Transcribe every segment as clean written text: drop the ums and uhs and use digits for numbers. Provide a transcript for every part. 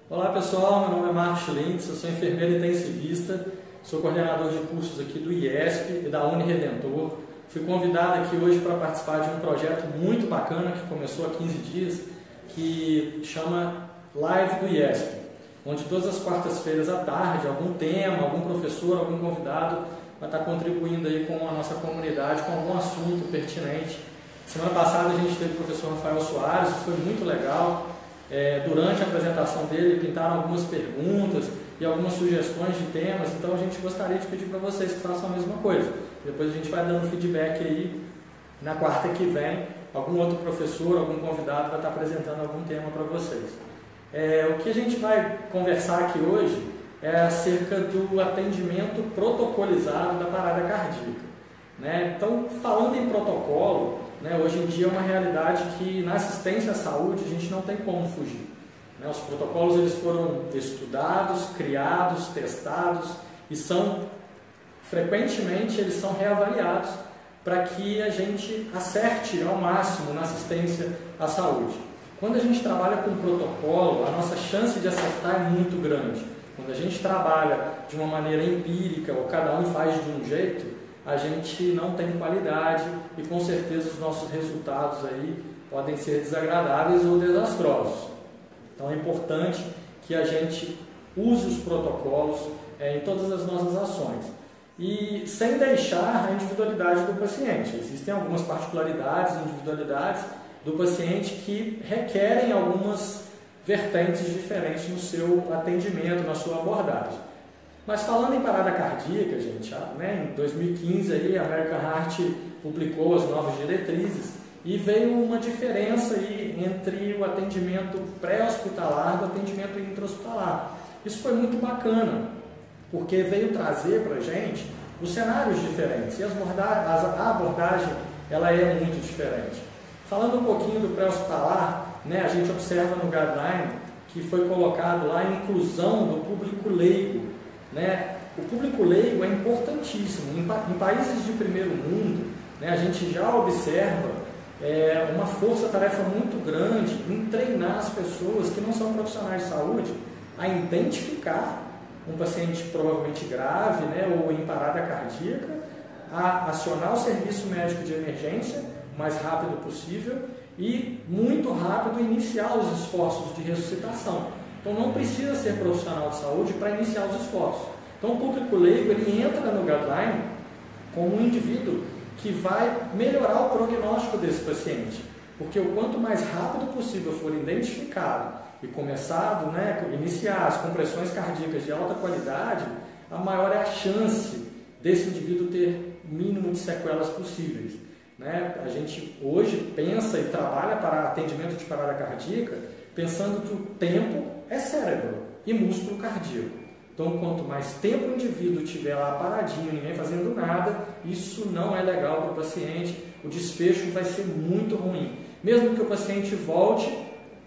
Olá pessoal, meu nome é Marcos Lintz, eu sou enfermeiro intensivista, sou coordenador de cursos aqui do IESP e da Uniredentor. Fui convidado aqui hoje para participar de um projeto muito bacana que começou há 15 dias, que chama Live do IESP, onde todas as quartas-feiras à tarde, algum tema, algum professor, algum convidado vai estar contribuindo aí com a nossa comunidade, com algum assunto pertinente. Semana passada a gente teve o professor Rafael Soares, foi muito legal. Durante a apresentação dele, pintaram algumas perguntas e algumas sugestões de temas, então a gente gostaria de pedir para vocês que façam a mesma coisa. Depois a gente vai dando feedback aí, na quarta que vem, algum outro professor, algum convidado vai estar apresentando algum tema para vocês. O que a gente vai conversar aqui hoje é acerca do atendimento protocolizado da parada cardíaca. Então, falando em protocolo, hoje em dia é uma realidade que na assistência à saúde a gente não tem como fugir. Os protocolos eles foram estudados, criados, testados e frequentemente eles são reavaliados para que a gente acerte ao máximo na assistência à saúde. Quando a gente trabalha com protocolo, a nossa chance de acertar é muito grande. Quando a gente trabalha de uma maneira empírica ou cada um faz de um jeito, a gente não tem qualidade e com certeza os nossos resultados aí podem ser desagradáveis ou desastrosos. Então é importante que a gente use os protocolos em todas as nossas ações e sem deixar a individualidade do paciente. Existem algumas particularidades, individualidades do paciente que requerem algumas vertentes diferentes no seu atendimento, na sua abordagem. Mas falando em parada cardíaca, gente, em 2015 aí, a American Heart publicou as novas diretrizes e veio uma diferença aí entre o atendimento pré-hospitalar e o atendimento intra-hospitalar. Isso foi muito bacana, porque veio trazer para a gente os cenários diferentes e a abordagem ela é muito diferente. Falando um pouquinho do pré-hospitalar, a gente observa no guideline que foi colocado lá a inclusão do público leigo. O público leigo é importantíssimo. Em países de primeiro mundo, a gente já observa uma força-tarefa muito grande em treinar as pessoas que não são profissionais de saúde a identificar um paciente provavelmente grave ou em parada cardíaca, a acionar o serviço médico de emergência o mais rápido possível e muito rápido iniciar os esforços de ressuscitação. Então não precisa ser profissional de saúde para iniciar os esforços. Então o público leigo ele entra no guideline como um indivíduo que vai melhorar o prognóstico desse paciente. Porque o quanto mais rápido possível for identificado e começado, iniciar as compressões cardíacas de alta qualidade, a maior é a chance desse indivíduo ter o mínimo de sequelas possíveis. A gente hoje pensa e trabalha para atendimento de parada cardíaca pensando que o tempo é cérebro e músculo cardíaco. Então, quanto mais tempo o indivíduo estiver lá paradinho, ninguém fazendo nada, isso não é legal para o paciente, o desfecho vai ser muito ruim. Mesmo que o paciente volte,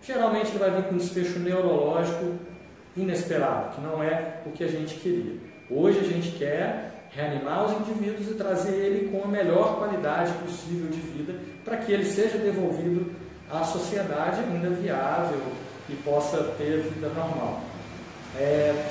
geralmente ele vai vir com um desfecho neurológico inesperado, que não é o que a gente queria. Hoje a gente quer reanimar os indivíduos e trazer ele com a melhor qualidade possível de vida para que ele seja devolvido à sociedade ainda viável e possa ter vida normal.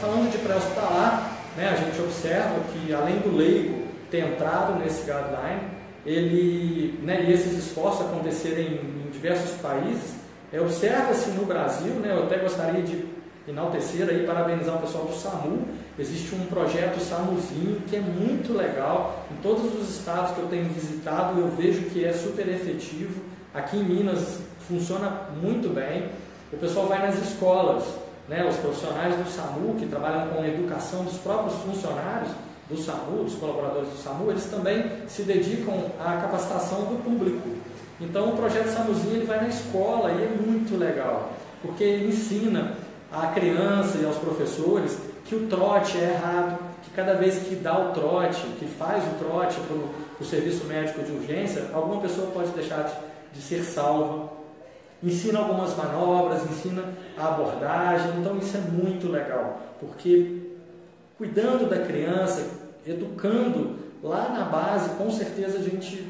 Falando de pré-hospitalar, a gente observa que além do leigo ter entrado nesse guideline, e esses esforços acontecerem em diversos países, observa-se no Brasil, eu até gostaria de enaltecer aí, parabenizar o pessoal do SAMU. Existe um projeto SAMUzinho que é muito legal, em todos os estados que eu tenho visitado eu vejo que é super efetivo. Aqui em Minas funciona muito bem, o pessoal vai nas escolas, os profissionais do SAMU que trabalham com a educação dos próprios funcionários do SAMU, dos colaboradores do SAMU, eles também se dedicam à capacitação do público. Então o projeto SAMUzinho ele vai na escola e é muito legal, porque ensina à criança e aos professores que o trote é errado, que cada vez que dá o trote, que faz o trote para o serviço médico de urgência, alguma pessoa pode deixar de ser salva. Ensina algumas manobras, ensina a abordagem, então isso é muito legal, porque cuidando da criança, educando lá na base, com certeza a gente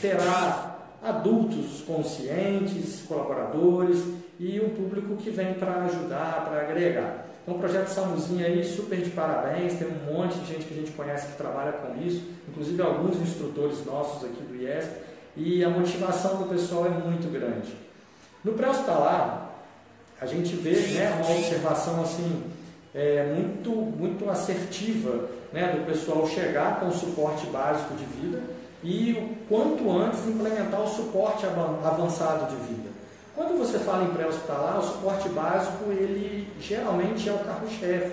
terá adultos conscientes, colaboradores e um público que vem para ajudar, para agregar. Então o projeto Samuzinho aí, super de parabéns, tem um monte de gente que a gente conhece que trabalha com isso, inclusive alguns instrutores nossos aqui do IESP, e a motivação do pessoal é muito grande. No pré-hospitalar, a gente vê, né, uma observação assim, muito assertiva, né, do pessoal chegar com o suporte básico de vida e o quanto antes implementar o suporte avançado de vida. Quando você fala em pré-hospitalar, o suporte básico, ele geralmente é o carro-chefe,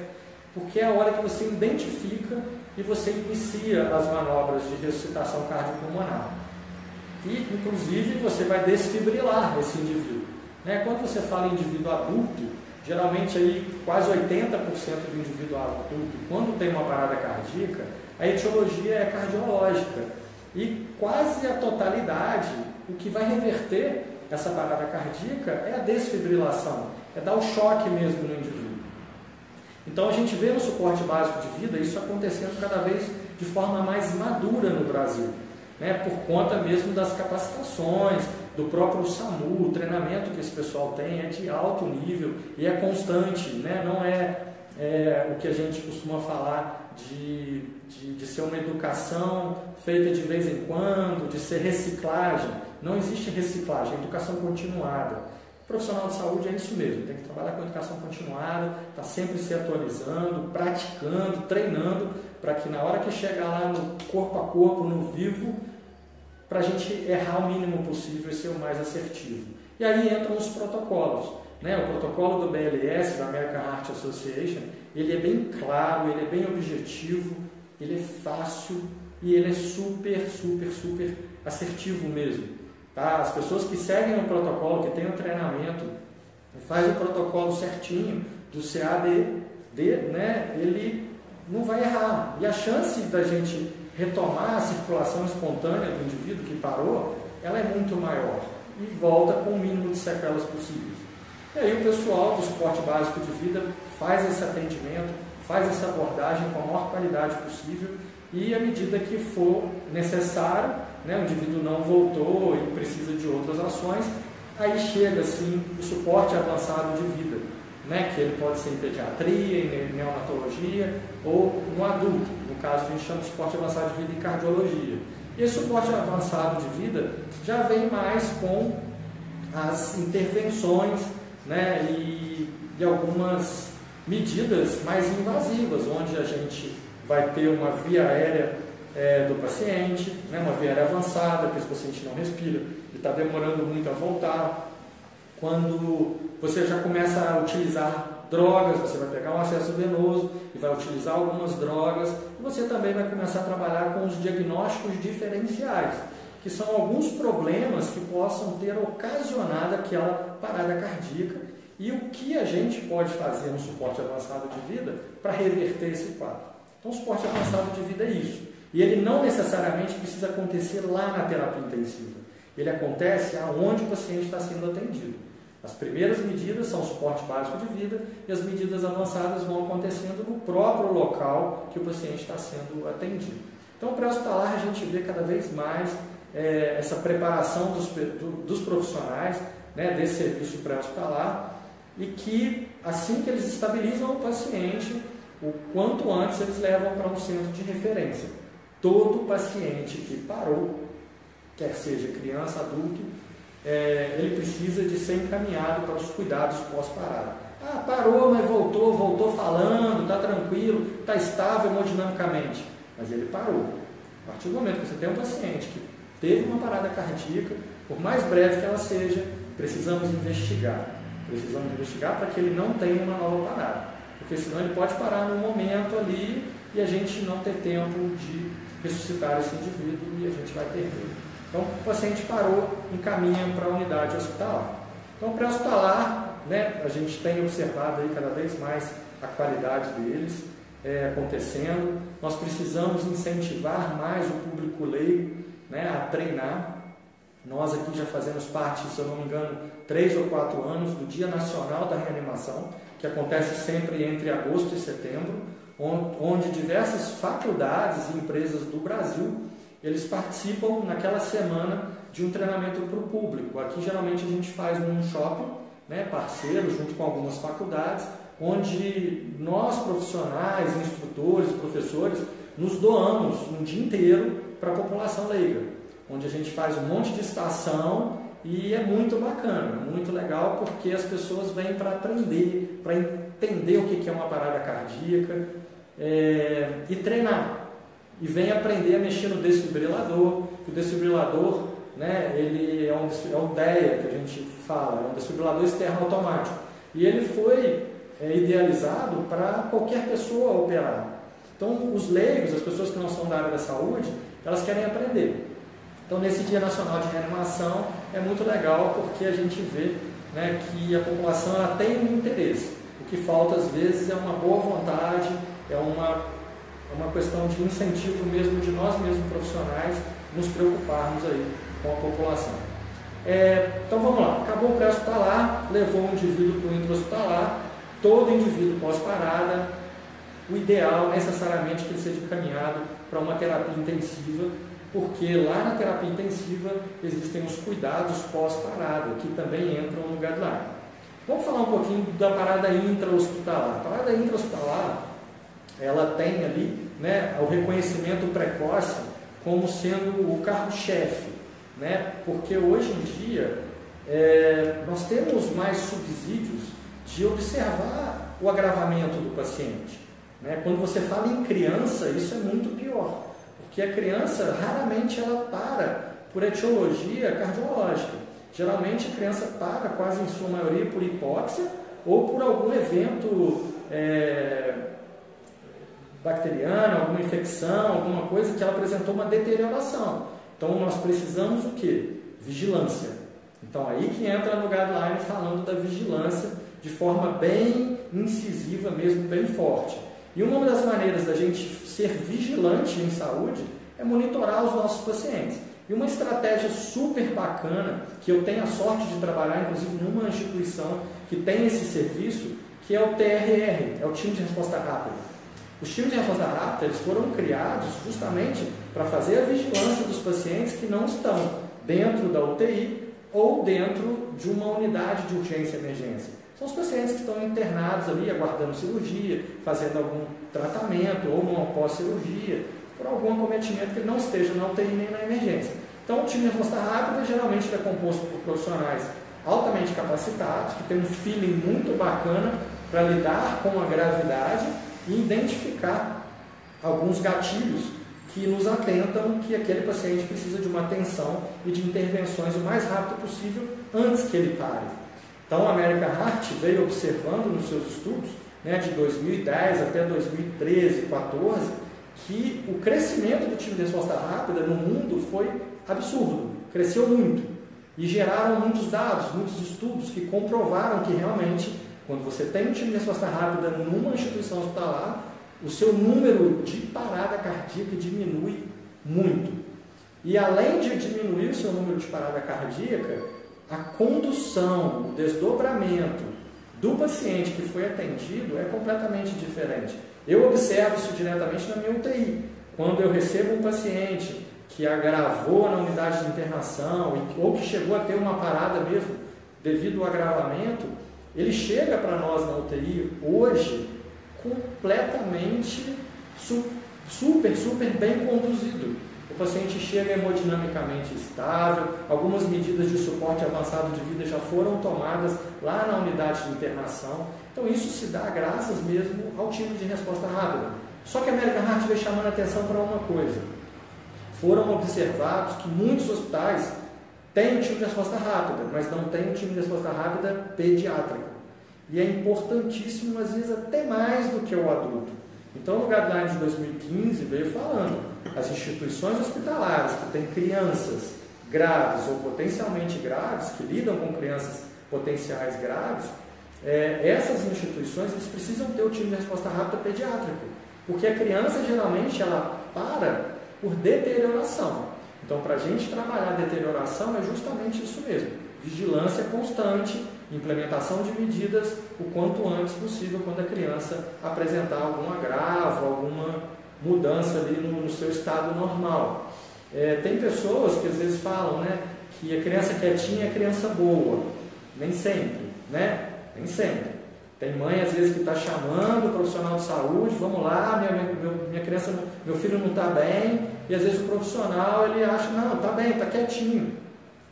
porque é a hora que você identifica e você inicia as manobras de ressuscitação cardiopulmonar. E, inclusive, você vai desfibrilar esse indivíduo. Né? Quando você fala em indivíduo adulto, geralmente aí quase 80% do indivíduo adulto, quando tem uma parada cardíaca, a etiologia é cardiológica. E quase a totalidade, o que vai reverter essa parada cardíaca é a desfibrilação, é dar o choque mesmo no indivíduo. Então a gente vê no suporte básico de vida isso acontecendo cada vez de forma mais madura no Brasil, né? Por conta mesmo das capacitações, do próprio SAMU, o treinamento que esse pessoal tem é de alto nível e é constante, né? Não é o que a gente costuma falar de ser uma educação feita de vez em quando, de ser reciclagem. Não existe reciclagem, é educação continuada. O profissional de saúde é isso mesmo, tem que trabalhar com educação continuada, está sempre se atualizando, praticando, treinando, para que na hora que chegar lá no corpo a corpo, no vivo, para a gente errar o mínimo possível e ser o mais assertivo. E aí entram os protocolos. Né? O protocolo do BLS, da American Heart Association, ele é bem claro, ele é bem objetivo, ele é fácil e ele é super assertivo mesmo. Tá? As pessoas que seguem o protocolo, que têm o treinamento, fazem o protocolo certinho do CAD, né? Ele não vai errar. E a chance da gente retomar a circulação espontânea do indivíduo que parou, ela é muito maior e volta com o mínimo de sequelas possíveis. E aí o pessoal do suporte básico de vida faz esse atendimento, faz essa abordagem com a maior qualidade possível e à medida que for necessário, né, o indivíduo não voltou e precisa de outras ações, aí chega assim o suporte avançado de vida, né, que ele pode ser em pediatria, em neonatologia ou no adulto. No caso, a gente chama de suporte avançado de vida em cardiologia. E esse suporte avançado de vida já vem mais com as intervenções, né, e algumas medidas mais invasivas, onde a gente vai ter uma via aérea do paciente, né, uma via aérea avançada, que esse paciente não respira, e está demorando muito a voltar. Quando você já começa a utilizar drogas, você vai pegar um acesso venoso e vai utilizar algumas drogas, e você também vai começar a trabalhar com os diagnósticos diferenciais, que são alguns problemas que possam ter ocasionado aquela parada cardíaca e o que a gente pode fazer no suporte avançado de vida para reverter esse quadro. Então, o suporte avançado de vida é isso. E ele não necessariamente precisa acontecer lá na terapia intensiva. Ele acontece aonde o paciente está sendo atendido. As primeiras medidas são o suporte básico de vida e as medidas avançadas vão acontecendo no próprio local que o paciente está sendo atendido. Então, pré-hospitalar, a gente vê cada vez mais essa preparação dos profissionais, né, desse serviço pré-hospitalar, e que, assim que eles estabilizam o paciente, o quanto antes eles levam para um centro de referência. Todo paciente que parou, quer seja criança, adulto, ele precisa de ser encaminhado para os cuidados pós-parada. Ah, parou, mas voltou falando, está tranquilo, está estável hemodinamicamente. Mas ele parou. A partir do momento que você tem um paciente que teve uma parada cardíaca, por mais breve que ela seja, precisamos investigar. Precisamos investigar para que ele não tenha uma nova parada. Porque senão ele pode parar num momento ali e a gente não ter tempo de ressuscitar esse indivíduo e a gente vai perder. Então, o paciente parou, encaminha para a unidade hospitalar. Então, pré-hospitalar, né, a gente tem observado aí cada vez mais a qualidade deles acontecendo. Nós precisamos incentivar mais o público leigo, né, a treinar. Nós aqui já fazemos parte, se eu não me engano, 3 ou 4 anos do Dia Nacional da Reanimação, que acontece sempre entre agosto e setembro, onde diversas faculdades e empresas do Brasil, eles participam naquela semana de um treinamento para o público. Aqui geralmente a gente faz num shopping, né, parceiro, junto com algumas faculdades, onde nós, profissionais, instrutores, professores, nos doamos um dia inteiro para a população leiga, onde a gente faz um monte de estação e é muito bacana, muito legal, porque as pessoas vêm para aprender, para entender o que é uma parada cardíaca e treinar. E vem aprender a mexer no desfibrilador, que o desfibrilador, né, ele é um DEA que a gente fala, é um desfibrilador externo automático. E ele foi idealizado para qualquer pessoa operar. Então, os leigos, as pessoas que não são da área da saúde, elas querem aprender. Então, nesse Dia Nacional de Reanimação, é muito legal porque a gente vê, né, que a população ela tem um interesse. O que falta, às vezes, é uma boa vontade, é uma questão de incentivo mesmo de nós mesmos profissionais nos preocuparmos aí com a população. Então, vamos lá. Acabou o pré-hospitalar, levou o indivíduo para o intra-hospitalar. Todo indivíduo pós-parada, o ideal necessariamente que ele seja encaminhado para uma terapia intensiva, porque lá na terapia intensiva existem os cuidados pós-parada, que também entram no guideline. Vamos falar um pouquinho da parada intra-hospitalar. A parada intra-hospitalar, ela tem ali, né, o reconhecimento precoce como sendo o carro-chefe, né, porque hoje em dia nós temos mais subsídios de observar o agravamento do paciente. Né? Quando você fala em criança, isso é muito pior, porque a criança raramente ela para por etiologia cardiológica. Geralmente a criança para, quase em sua maioria, por hipóxia ou por algum evento bacteriano, alguma infecção, alguma coisa que ela apresentou uma deterioração. Então nós precisamos o quê? Vigilância. Então aí que entra no guideline falando da vigilância de forma bem incisiva mesmo, bem forte. E uma das maneiras da gente ser vigilante em saúde é monitorar os nossos pacientes. E uma estratégia super bacana, que eu tenho a sorte de trabalhar, inclusive, numa instituição que tem esse serviço, que é o TRR, é o Time de Resposta Rápida. Os times de resposta rápida eles foram criados justamente para fazer a vigilância dos pacientes que não estão dentro da UTI ou dentro de uma unidade de urgência e emergência. São os pacientes que estão internados ali, aguardando cirurgia, fazendo algum tratamento ou uma pós-cirurgia, por algum acometimento que ele não esteja na UTI nem na emergência. Então, o time de resposta rápida geralmente é composto por profissionais altamente capacitados, que têm um feeling muito bacana para lidar com a gravidade e identificar alguns gatilhos que nos atentam que aquele paciente precisa de uma atenção e de intervenções o mais rápido possível antes que ele pare. Então, a American Heart veio observando nos seus estudos, né, de 2010 até 2013, 2014, que o crescimento do time de resposta rápida no mundo foi absurdo, cresceu muito. E geraram muitos dados, muitos estudos que comprovaram que realmente, quando você tem um time de resposta rápida numa instituição hospitalar, o seu número de parada cardíaca diminui muito. E além de diminuir o seu número de parada cardíaca, a condução, o desdobramento do paciente que foi atendido é completamente diferente. Eu observo isso diretamente na minha UTI. Quando eu recebo um paciente que agravou na unidade de internação ou que chegou a ter uma parada mesmo devido ao agravamento, ele chega para nós na UTI hoje completamente super bem conduzido. O paciente chega hemodinamicamente estável, algumas medidas de suporte avançado de vida já foram tomadas lá na unidade de internação. Então isso se dá graças mesmo ao time de resposta rápida. Só que a American Heart veio chamando a atenção para uma coisa. Foram observados que muitos hospitais têm um time de resposta rápida, mas não tem um time de resposta rápida pediátrico. E é importantíssimo, às vezes até mais do que o adulto. Então, no guideline de 2015 veio falando, as instituições hospitalares que têm crianças graves ou potencialmente graves, que lidam com crianças potenciais graves, essas instituições eles precisam ter o time de resposta rápida pediátrico, porque a criança geralmente ela para por deterioração. Então, para a gente trabalhar a deterioração é justamente isso mesmo, vigilância constante, implementação de medidas o quanto antes possível quando a criança apresentar algum agravo, alguma mudança ali no seu estado normal. Tem pessoas que às vezes falam, né, que a criança quietinha é criança boa. Nem sempre. né? Nem sempre. Tem mãe, às vezes, que está chamando o profissional de saúde, vamos lá, minha criança, meu filho não está bem, e às vezes o profissional, ele acha, não, está bem, está quietinho.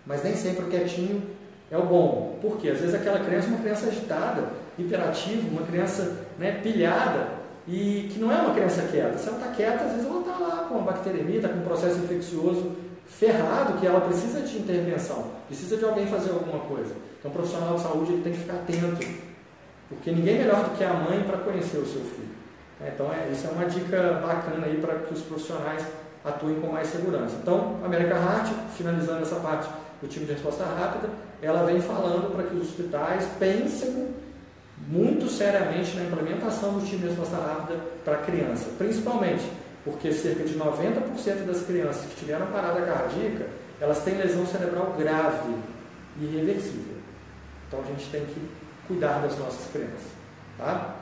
Mas nem sempre o quietinho é o bom. Por quê? Às vezes aquela criança é uma criança agitada, hiperativa, uma criança, né, pilhada, e que não é uma criança quieta. Se ela está quieta, às vezes ela está lá com uma bacteremia, está com um processo infeccioso ferrado, que ela precisa de intervenção, precisa de alguém fazer alguma coisa. Então o profissional de saúde ele tem que ficar atento, porque ninguém é melhor do que a mãe para conhecer o seu filho. Então isso é uma dica bacana aí para que os profissionais atuem com mais segurança. Então a American Heart, finalizando essa parte do time de resposta rápida, ela vem falando para que os hospitais pensem muito seriamente na implementação do time de resposta rápida para a criança, principalmente porque cerca de 90% das crianças que tiveram parada cardíaca, elas têm lesão cerebral grave e irreversível. Então a gente tem que cuidar das nossas crianças. Tá?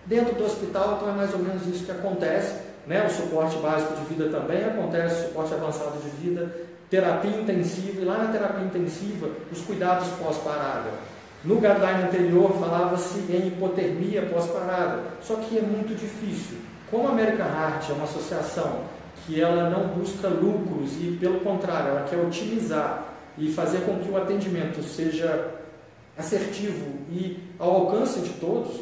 Dentro do hospital, então é mais ou menos isso que acontece, né? O suporte básico de vida também acontece, suporte avançado de vida, terapia intensiva, e lá na terapia intensiva, os cuidados pós-parada. No guideline anterior falava-se em hipotermia pós-parada, só que é muito difícil. Como a American Heart é uma associação que ela não busca lucros e, pelo contrário, ela quer otimizar e fazer com que o atendimento seja assertivo e ao alcance de todos,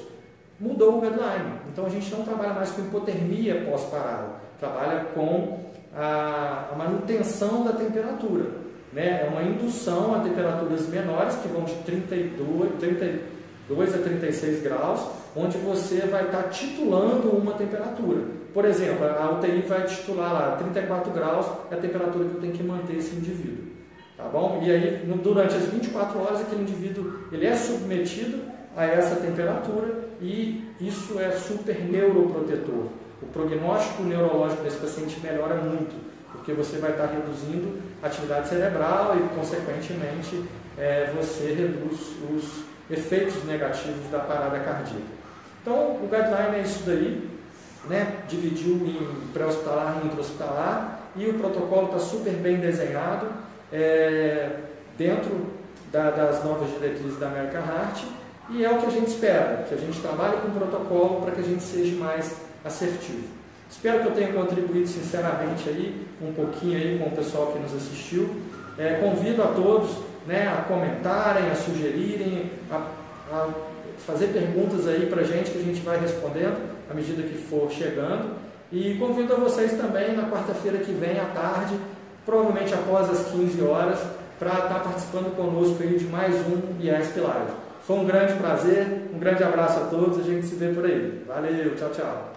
mudou o guideline. Então a gente não trabalha mais com hipotermia pós-parada, trabalha com a manutenção da temperatura, né? É uma indução a temperaturas menores, que vão de 32 a 36 graus, onde você vai estar titulando uma temperatura. Por exemplo, a UTI vai titular lá 34 graus, é a temperatura que eu tenho que manter esse indivíduo. Tá bom? E aí, durante as 24 horas, aquele indivíduo ele é submetido a essa temperatura e isso é super neuroprotetor. O prognóstico neurológico desse paciente melhora muito, porque você vai estar reduzindo a atividade cerebral e, consequentemente, você reduz os efeitos negativos da parada cardíaca. Então, o guideline é isso daí, né? Dividiu em pré-hospitalar e intra-hospitalar, e o protocolo está super bem desenhado, dentro das novas diretrizes da American Heart, e é o que a gente espera, que a gente trabalhe com o protocolo para que a gente seja mais assertivo. Espero que eu tenha contribuído sinceramente aí, um pouquinho aí com o pessoal que nos assistiu. Convido a todos, né, a comentarem, a sugerirem, a fazer perguntas aí para a gente, que a gente vai respondendo à medida que for chegando. E convido a vocês também na quarta-feira que vem à tarde, provavelmente após as 15 horas, para estar participando conosco aí de mais um IESP Live. Foi um grande prazer, um grande abraço a todos, a gente se vê por aí. Valeu, tchau, tchau.